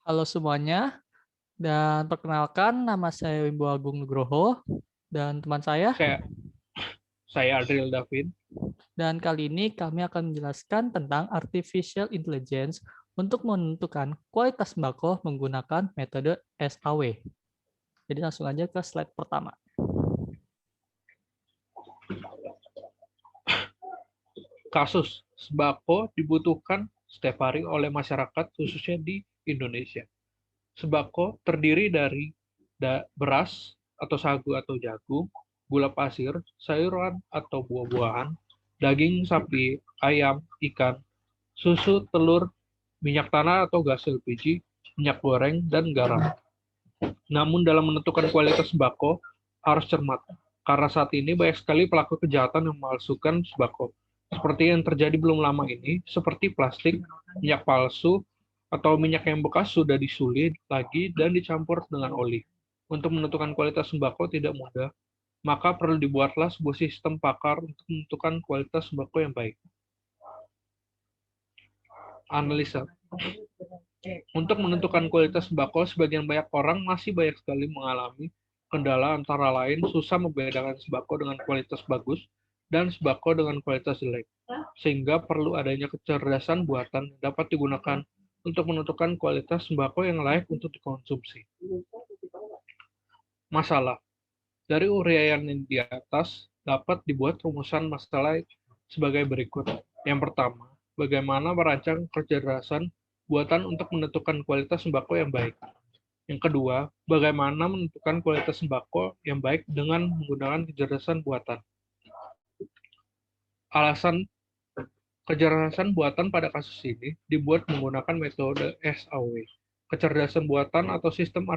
Halo semuanya, dan perkenalkan nama saya Wimbo Agung Nugroho dan teman saya. Saya saya Adriel David. Dan kali ini kami akan menjelaskan tentang artificial intelligence untuk menentukan kualitas sembako menggunakan metode SAW. Jadi langsung aja ke slide pertama. Kasus sembako dibutuhkan setiap hari oleh masyarakat khususnya di Indonesia. Sembako terdiri dari beras atau sagu atau jagung, gula pasir, sayuran atau buah-buahan, daging sapi, ayam, ikan, susu, telur, minyak tanah atau gas LPG, minyak goreng, dan garam. Namun dalam menentukan kualitas sembako harus cermat, karena saat ini banyak sekali pelaku kejahatan yang memalsukan sembako. Seperti yang terjadi belum lama ini, seperti plastik, minyak palsu, atau minyak yang bekas sudah disulit lagi dan dicampur dengan oli. Untuk menentukan kualitas sembako tidak mudah, maka perlu dibuatlah sebuah sistem pakar untuk menentukan kualitas sembako yang baik. Analisa. Untuk menentukan kualitas sembako, sebagian banyak orang masih banyak sekali mengalami kendala antara lain susah membedakan sembako dengan kualitas bagus dan sembako dengan kualitas jelek, sehingga perlu adanya kecerdasan buatan yang dapat digunakan untuk menentukan kualitas sembako yang layak untuk dikonsumsi. Masalah. Dari uraian yang di atas dapat dibuat rumusan masalah sebagai berikut. Yang pertama, bagaimana merancang kecerdasan buatan untuk menentukan kualitas sembako yang baik. Yang kedua, bagaimana menentukan kualitas sembako yang baik dengan menggunakan kecerdasan buatan. Alasan kecerdasan buatan pada kasus ini dibuat menggunakan metode SAW. Kecerdasan buatan atau sistem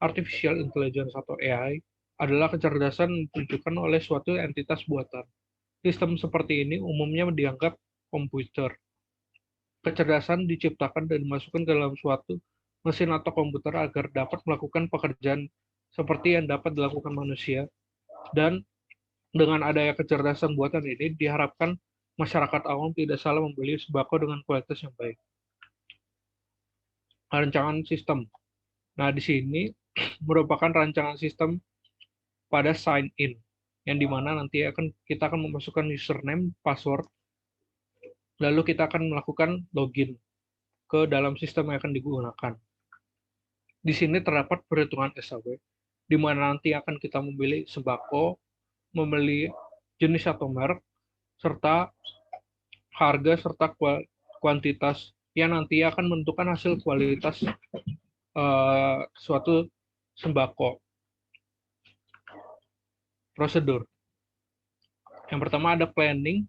artificial intelligence atau AI adalah kecerdasan yang ditunjukkan oleh suatu entitas buatan. Sistem seperti ini umumnya dianggap komputer. Kecerdasan diciptakan dan dimasukkan ke dalam suatu mesin atau komputer agar dapat melakukan pekerjaan seperti yang dapat dilakukan manusia. Dan dengan adanya kecerdasan buatan ini, diharapkan masyarakat awam tidak salah membeli sembako dengan kualitas yang baik. Rancangan sistem. Nah, di sini merupakan rancangan sistem pada sign in, yang dimana nanti kita akan memasukkan username, password, lalu kita akan melakukan login ke dalam sistem yang akan digunakan. Di sini terdapat perhitungan SAW, di mana nanti akan kita memilih sembako, memilih jenis atau merek, serta harga serta kuantitas yang nanti akan menentukan hasil kualitas suatu sembako. Prosedur. Yang pertama ada planning.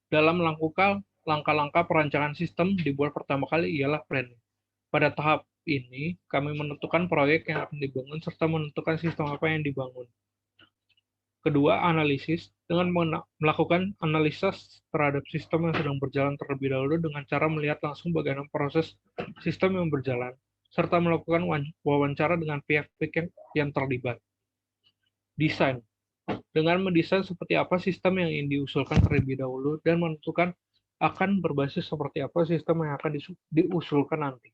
Dalam melakukan langkah-langkah perancangan sistem dibuat pertama kali ialah planning. Pada tahap ini, kami menentukan proyek yang akan dibangun serta menentukan sistem apa yang dibangun. Kedua, analisis. Dengan melakukan analisa terhadap sistem yang sedang berjalan terlebih dahulu dengan cara melihat langsung bagaimana proses sistem yang berjalan, serta melakukan wawancara dengan pihak-pihak yang terlibat. Desain. Dengan mendesain seperti apa sistem yang ingin diusulkan terlebih dahulu dan menentukan akan berbasis seperti apa sistem yang akan diusulkan nanti.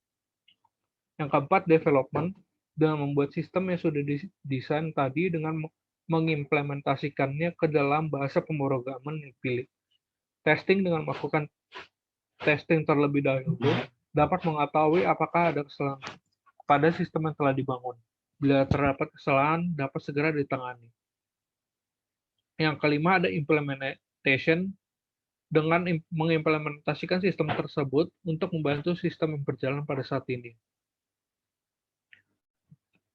Yang keempat, development. Dengan membuat sistem yang sudah didesain tadi dengan mengimplementasikannya ke dalam bahasa pemrograman yang dipilih. Testing dengan melakukan testing terlebih dahulu dapat mengetahui apakah ada kesalahan pada sistem yang telah dibangun. Bila terdapat kesalahan, dapat segera ditangani. Yang kelima ada implementation, dengan mengimplementasikan sistem tersebut untuk membantu sistem yang berjalan pada saat ini.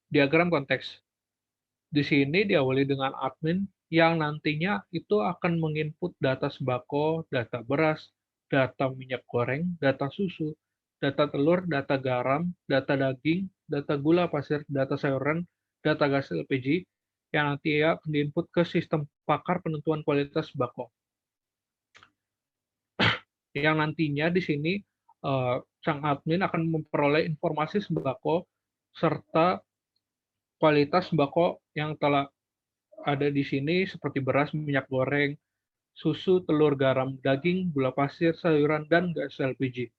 Diagram konteks. Di sini diawali dengan admin yang nantinya itu akan menginput data sembako, data beras, data minyak goreng, data susu, data telur, data garam, data daging, data gula pasir, data sayuran, data gas LPG, yang nanti akan diinput ke sistem pakar penentuan kualitas sembako. Yang nantinya di sini sang admin akan memperoleh informasi sembako serta kualitas sembako yang telah ada di sini seperti beras, minyak goreng, susu, telur, garam, daging, gula pasir, sayuran, dan gas LPG.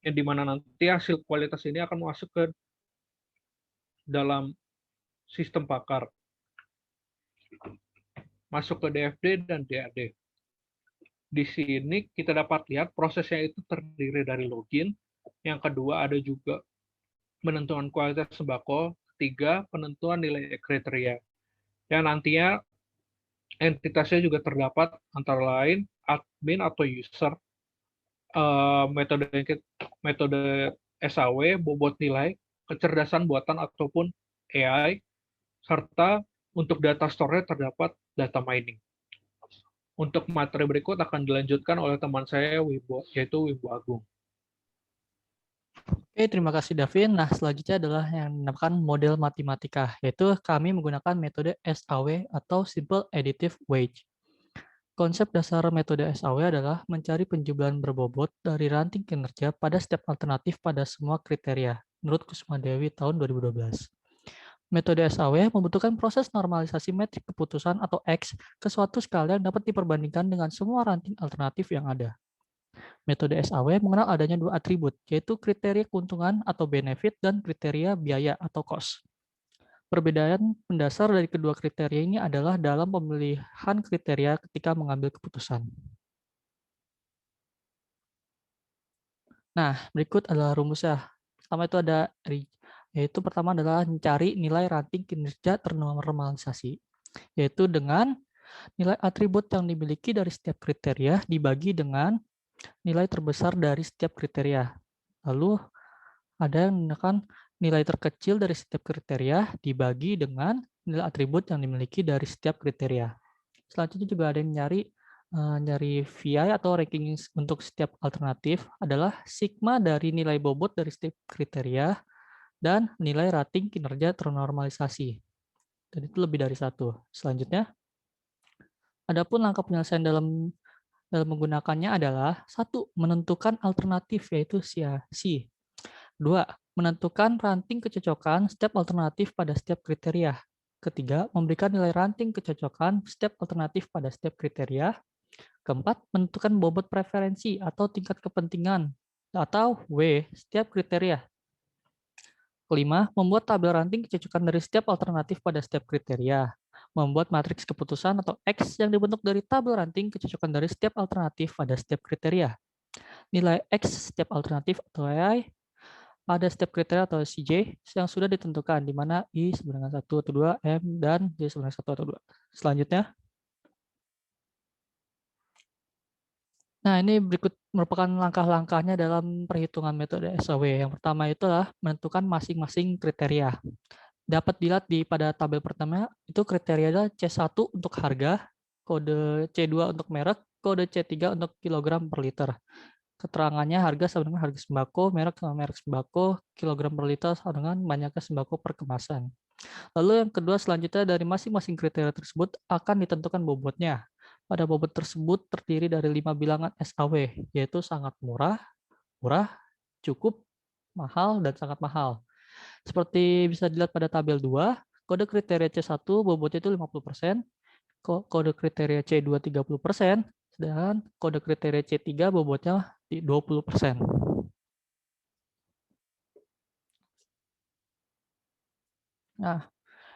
yang dimana nanti hasil kualitas ini akan masuk ke dalam sistem pakar, masuk ke DFD dan DAD. Di sini kita dapat lihat prosesnya itu terdiri dari login, yang kedua ada juga penentuan kualitas sembako, ketiga penentuan nilai kriteria, yang nantinya entitasnya juga terdapat antara lain admin atau user, metode SAW, bobot nilai, kecerdasan buatan ataupun AI, serta untuk data store terdapat data mining. Untuk materi berikut akan dilanjutkan oleh teman saya, yaitu Wimbo Agung. Oke, terima kasih Davin. Nah, selanjutnya adalah yang dinamakan model matematika, yaitu kami menggunakan metode SAW atau Simple Additive Weight. Konsep dasar metode SAW adalah mencari penjumlahan berbobot dari ranting kinerja pada setiap alternatif pada semua kriteria, menurut Kusmadewi tahun 2012. Metode SAW membutuhkan proses normalisasi metrik keputusan atau X ke suatu skala yang dapat diperbandingkan dengan semua ranting alternatif yang ada. Metode SAW mengenal adanya dua atribut, yaitu kriteria keuntungan atau benefit dan kriteria biaya atau cost. Perbedaan mendasar dari kedua kriteria ini adalah dalam pemilihan kriteria ketika mengambil keputusan. Nah, berikut adalah rumusnya. Pertama itu ada, yaitu pertama adalah mencari nilai ranting kinerja ternormalisasi, yaitu dengan nilai atribut yang dimiliki dari setiap kriteria dibagi dengan nilai terbesar dari setiap kriteria. Lalu ada yang menggunakan nilai terkecil dari setiap kriteria dibagi dengan nilai atribut yang dimiliki dari setiap kriteria. Selanjutnya juga ada yang nyari VI atau ranking untuk setiap alternatif adalah sigma dari nilai bobot dari setiap kriteria dan nilai rating kinerja ternormalisasi. Dan itu lebih dari satu. Selanjutnya, adapun langkah penyelesaian dalam menggunakannya adalah 1. Menentukan alternatif yaitu C. 2. Menentukan ranting kecocokan setiap alternatif pada setiap kriteria. Ketiga, memberikan nilai ranting kecocokan setiap alternatif pada setiap kriteria. Keempat, menentukan bobot preferensi atau tingkat kepentingan atau W setiap kriteria. Kelima, membuat tabel ranting kecocokan dari setiap alternatif pada setiap kriteria. Membuat matriks keputusan atau X yang dibentuk dari tabel ranting kecocokan dari setiap alternatif pada setiap kriteria. Nilai X setiap alternatif atau AI pada setiap kriteria atau CJ yang sudah ditentukan, di mana I sama dengan 1 atau 2, M, dan J sama dengan 1 atau 2. Selanjutnya, nah ini berikut merupakan langkah-langkahnya dalam perhitungan metode SAW. Yang pertama itu adalah menentukan masing-masing kriteria. Dapat dilihat pada tabel pertama, itu kriteria adalah C1 untuk harga, kode C2 untuk merek, kode C3 untuk kilogram per liter. Keterangannya harga sama dengan harga sembako, merek sama merek sembako, kilogram per liter sama dengan banyaknya sembako per kemasan. Lalu yang kedua selanjutnya dari masing-masing kriteria tersebut akan ditentukan bobotnya. Pada bobot tersebut terdiri dari 5 bilangan SAW, yaitu sangat murah, cukup, mahal, dan sangat mahal. Seperti bisa dilihat pada tabel 2, kode kriteria C1 bobotnya itu 50%, kode kriteria C2 30%, dan kode kriteria C3 bobotnya 20%. Nah,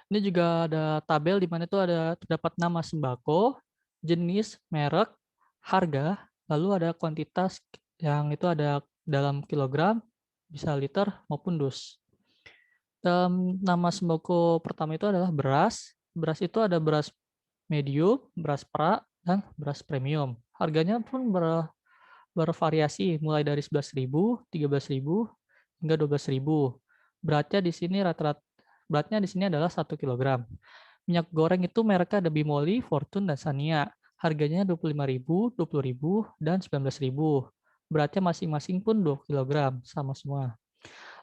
ini juga ada tabel di mana itu terdapat nama sembako, jenis, merek, harga, lalu ada kuantitas yang itu ada dalam kilogram, bisa liter maupun dus. Dalam nama sembako pertama itu adalah beras. Beras itu ada beras medium, beras pra, dan beras premium. Harganya pun bervariasi mulai dari 11.000, 13.000, hingga 12.000. Beratnya di sini adalah 1 kg. Minyak goreng itu mereknya ada Bimoli, Fortune, dan Sania. Harganya 25.000, 20.000, dan 19.000. Beratnya masing-masing pun 2 kg, sama semua.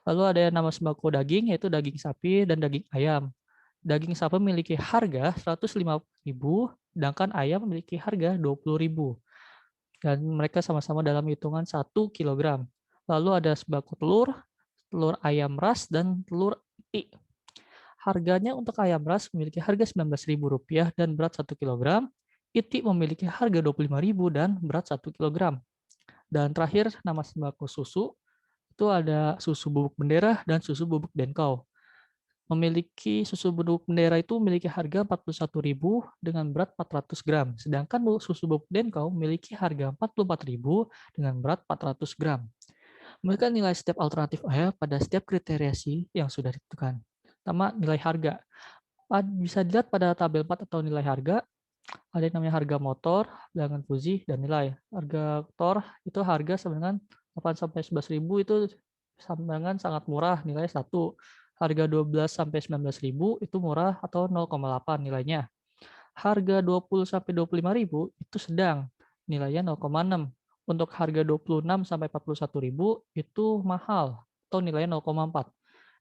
Lalu ada yang nama sembako daging, yaitu daging sapi dan daging ayam. Daging sapi memiliki harga 150.000, sedangkan ayam memiliki harga 20.000. Dan mereka sama-sama dalam hitungan 1 kg. Lalu ada sembako telur, telur ayam ras, dan telur iti. Harganya untuk ayam ras memiliki harga Rp19.000 dan berat 1 kg. Iti memiliki harga Rp25.000 dan berat 1 kg. Dan terakhir, nama sembako susu. itu ada susu bubuk bendera dan susu bubuk Denkau. Memiliki susu bubuk bendera itu memiliki harga 41.000 dengan berat 400 gram. Sedangkan susu bubuk Denkau memiliki harga 44.000 dengan berat 400 gram. Memberikan nilai setiap alternatif A pada setiap kriteria C yang sudah ditentukan. Pertama, nilai harga. Bisa dilihat pada tabel 4 atau nilai harga, ada yang namanya harga motor, bilangan Fuji, dan nilai. Harga motor itu harga sama dengan 8 sampai 11.000 itu sama dengan sangat murah, nilai 1. Harga 12 sampai 19.000 itu murah atau 0,8 nilainya. Harga 20 sampai 25.000 itu sedang, nilainya 0,6. Untuk harga 26 sampai 41.000 itu mahal atau nilainya 0,4.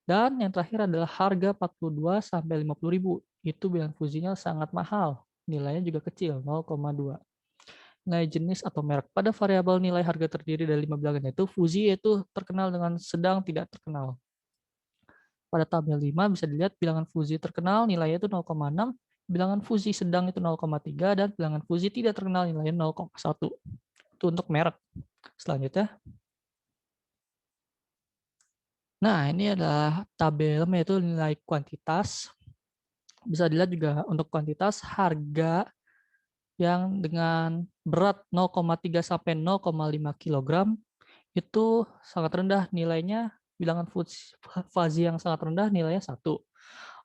Dan yang terakhir adalah harga 42 sampai 50.000. Itu bilangan Fujinya sangat mahal, nilainya juga kecil, 0,2. Nilai jenis atau merek. Pada variabel nilai harga terdiri dari 5 bilangan yaitu Fuji itu terkenal dengan sedang tidak terkenal. Pada tabel 5 bisa dilihat bilangan Fuji terkenal nilainya itu 0,6, bilangan Fuji sedang itu 0,3, dan bilangan Fuji tidak terkenal nilainya 0,1. Itu untuk merek. Selanjutnya. Nah, ini adalah tabel yaitu nilai kuantitas. Bisa dilihat juga untuk kuantitas harga yang dengan berat 0,3 sampai 0,5 kg itu sangat rendah nilainya, bilangan Fuji yang sangat rendah nilainya 1.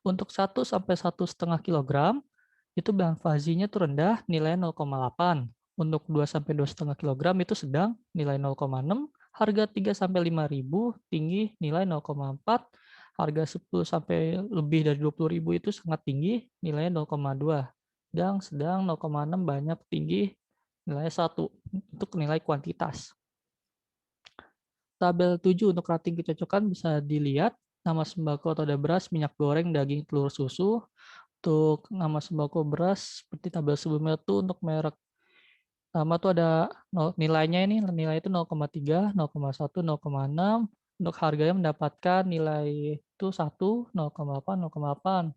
Untuk 1 sampai 1,5 kg itu bilangan Fujinya itu rendah nilainya 0,8. Untuk 2 sampai 2,5 kg itu sedang nilai 0,6. Harga 3 sampai 5.000 tinggi nilai 0,4. Harga 10 sampai lebih dari 20.000 itu sangat tinggi nilainya 0,2. Dan sedang 0,6 banyak tinggi nilainya 1 untuk nilai kuantitas. Tabel 7 untuk rating kecocokan bisa dilihat nama sembako atau ada beras, minyak goreng, daging, telur, susu. Untuk nama sembako beras seperti tabel sebelumnya tuh untuk merek pertama tuh ada nilainya ini nilai itu 0,3, 0,1, 0,6. Untuk harganya mendapatkan nilai itu 1, 0,8, 0,8.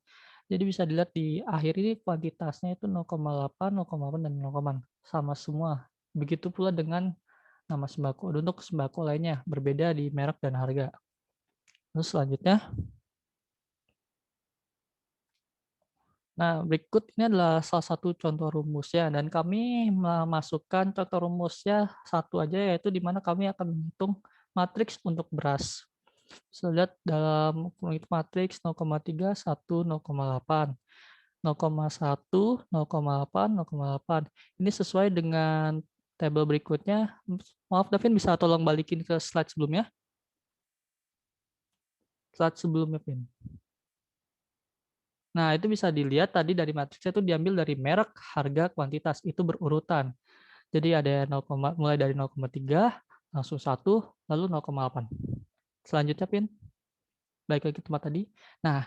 Jadi bisa dilihat di akhir ini kuantitasnya itu 0,8, 0,8, dan 0,8. Sama semua. Begitu pula dengan nama sembako. Untuk sembako lainnya berbeda di merek dan harga. Terus selanjutnya. Nah, berikut ini adalah salah satu contoh rumusnya, dan kami memasukkan contoh rumusnya satu aja, yaitu di mana kami akan menghitung matriks untuk beras. Bisa lihat dalam matriks 0,3, 1, 0,8. 0,1, 0,8, 0,8. Ini sesuai dengan tabel berikutnya. Maaf, Davin, bisa tolong balikin ke slide sebelumnya? Slide sebelumnya, Vin. Nah, itu bisa dilihat tadi dari matriksnya itu diambil dari merek, harga, kuantitas. Itu berurutan. Jadi ada 0, mulai dari 0,3, langsung 1, lalu 0,8. Selanjutnya, Pin. Baik lagi ke tempat tadi. Nah,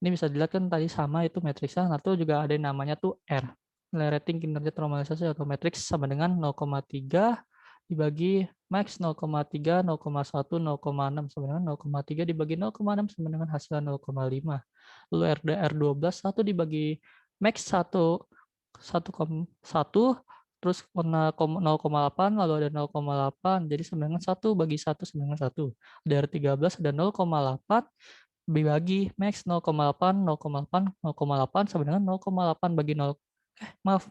ini bisa dilihat kan tadi sama itu matriksnya, atau juga ada yang namanya tuh R. Nilai rating kinerja normalisasi atau matriks sama dengan 0,3 dibagi max 0,3, 0,1, 0,6 sama dengan 0,3 dibagi 0,6 sama dengan hasil 0,5. Lalu R12 1 dibagi max 1, 1,1, terus 0,8, lalu ada 0,8, jadi sama dengan 1 bagi 1 sama dengan 1. Dari 13 ada 0,8 dibagi max 0,8, 0,8, 0,8 sama dengan 0,8 bagi 0. Maaf.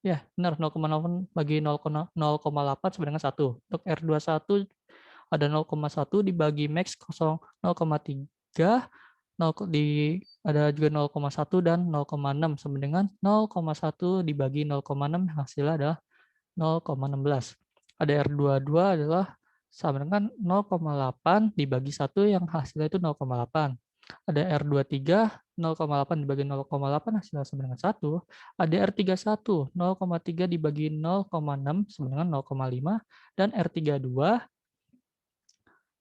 Ya, benar, 0,8 bagi 0,8 sama dengan 1. Untuk R21 ada 0,1 dibagi max 0,3, ada juga 0,1 dan 0,6 sama dengan 0,1 dibagi 0,6 hasilnya adalah 0,16. Ada R22 adalah sama dengan 0,8 dibagi 1 yang hasilnya itu 0,8. Ada R23, 0,8 dibagi 0,8 hasilnya sama dengan 1. Ada R31, 0,3 dibagi 0,6 sama dengan 0,5. Dan R32,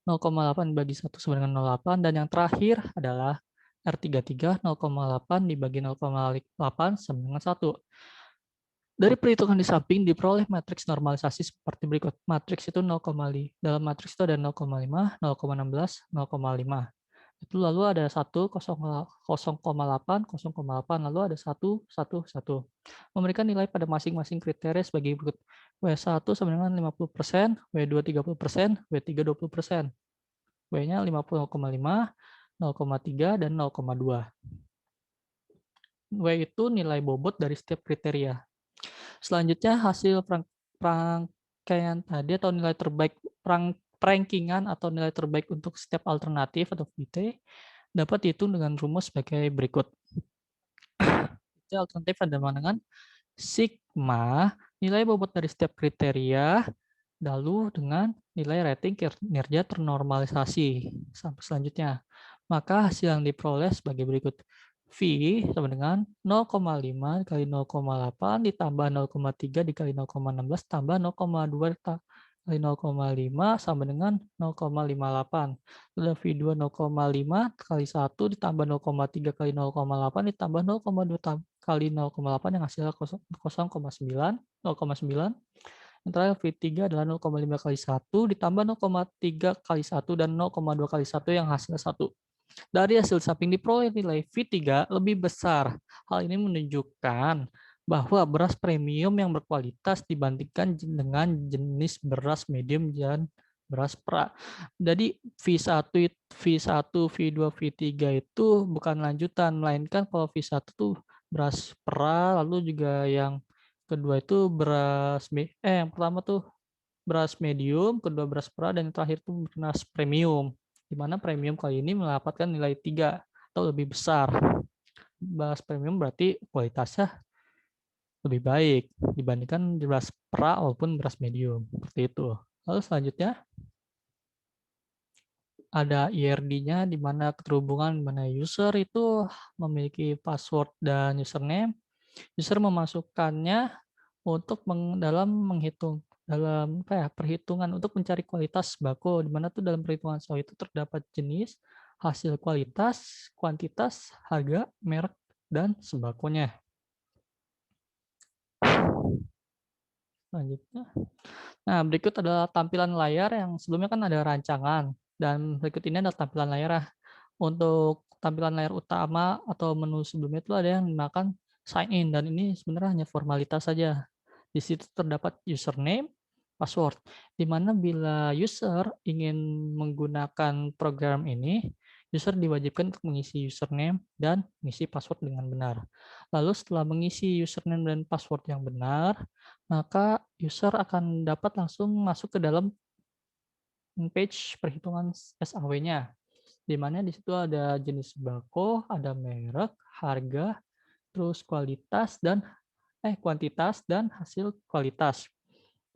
0,8 dibagi 1 sama dengan 0,8. Dan yang terakhir adalah R33, 0,8 dibagi 0,8 sama dengan 1. Dari perhitungan di samping diperoleh matriks normalisasi seperti berikut. Matriks itu 0,5. Dalam matriks itu ada 0,5, 0,16, 0,5. Itu lalu ada 1, 0,8, 0,8, lalu ada 1, 1, 1. Memberikan nilai pada masing-masing kriteria sebagai berikut. W1 sama dengan 50%, W2 30%, W3 20%. W-nya 50,5, 0,3, dan 0,2. W itu nilai bobot dari setiap kriteria. Selanjutnya hasil rangkaian tadi atau nilai terbaik rankingan atau nilai terbaik untuk setiap alternatif atau VT dapat dihitung dengan rumus sebagai berikut. Alternatif adalah dengan sigma nilai bobot dari setiap kriteria lalu dengan nilai rating kinerja ternormalisasi sampai selanjutnya. Maka hasil yang diperoleh sebagai berikut. V sama dengan 0,5 kali 0,8 ditambah 0,3 dikali 0,16 tambah 0,2 kali 0,5 sama dengan 0,58. Lalu V2 0,5 kali 1 ditambah 0,3 kali 0,8 ditambah 0,2 kali 0,8 yang hasilnya 0,9. Yang terakhir V3 adalah 0,5 kali 1 ditambah 0,3 kali 1 dan 0,2 kali 1 yang hasilnya 1. Dari hasil samping diperoleh nilai V3 lebih besar. Hal ini menunjukkan bahwa beras premium yang berkualitas dibandingkan dengan jenis beras medium dan beras pra. Jadi V1, V2, V3 itu bukan lanjutan, melainkan kalau V1 itu beras pra, lalu juga yang kedua itu yang pertama tuh beras medium, kedua beras pra, dan yang terakhir itu beras premium. Di mana premium kali ini mendapatkan nilai 3 atau lebih besar. Beras premium berarti kualitasnya lebih baik dibandingkan beras pra maupun beras medium. Seperti itu. Lalu selanjutnya ada IRD-nya di mana keterhubungan di mana user itu memiliki password dan username. User memasukkannya untuk dalam perhitungan untuk mencari kualitas sembako, di mana tuh dalam perhitungan SEO itu terdapat jenis, hasil kualitas, kuantitas, harga, merek, dan sembakonya. Selanjutnya. Nah, berikut adalah tampilan layar yang sebelumnya kan ada rancangan, dan berikut ini adalah tampilan layar. Untuk tampilan layar utama atau menu sebelumnya itu ada yang dinamakan sign in, dan ini sebenarnya hanya formalitas saja. Di situ terdapat username, password, di mana bila user ingin menggunakan program ini, user diwajibkan untuk mengisi username dan mengisi password dengan benar. Lalu setelah mengisi username dan password yang benar, maka user akan dapat langsung masuk ke dalam page perhitungan SAW-nya, di mana di situ ada jenis sembako, ada merek, harga, terus kuantitas dan hasil kualitas.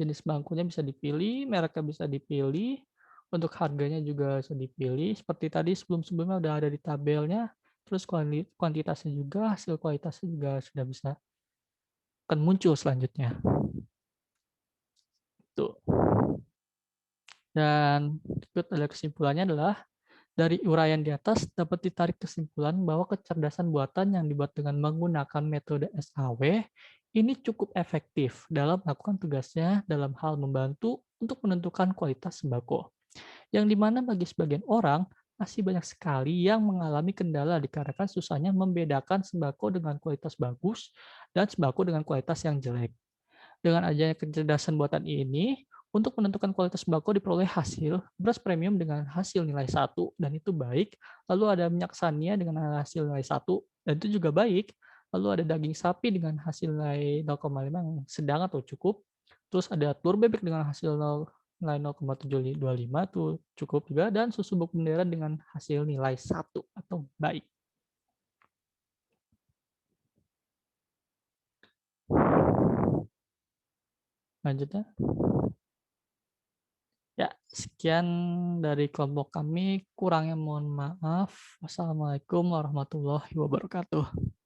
Jenis bangkunya bisa dipilih, mereknya bisa dipilih, untuk harganya juga bisa dipilih. Seperti tadi sebelum-sebelumnya udah ada di tabelnya, terus kuantitasnya juga, hasil kualitasnya juga sudah bisa akan muncul selanjutnya. Tuh. Dan berikut ada kesimpulannya adalah dari uraian di atas dapat ditarik kesimpulan bahwa kecerdasan buatan yang dibuat dengan menggunakan metode SAW ini cukup efektif dalam melakukan tugasnya dalam hal membantu untuk menentukan kualitas sembako. Yang dimana bagi sebagian orang masih banyak sekali yang mengalami kendala dikarenakan susahnya membedakan sembako dengan kualitas bagus dan sembako dengan kualitas yang jelek. Dengan adanya kecerdasan buatan ini, untuk menentukan kualitas sembako diperoleh hasil beras premium dengan hasil nilai 1 dan itu baik. Lalu ada minyak sania dengan hasil nilai 1 dan itu juga baik. Lalu ada daging sapi dengan hasil nilai 0,5 yang sedang atau cukup. Terus ada telur bebek dengan hasil nilai 0,725 itu cukup juga, dan susu buk bendera dengan hasil nilai 1 atau baik. Lanjutnya. Ya, sekian dari kelompok kami. Kurangnya mohon maaf. Wassalamualaikum warahmatullahi wabarakatuh.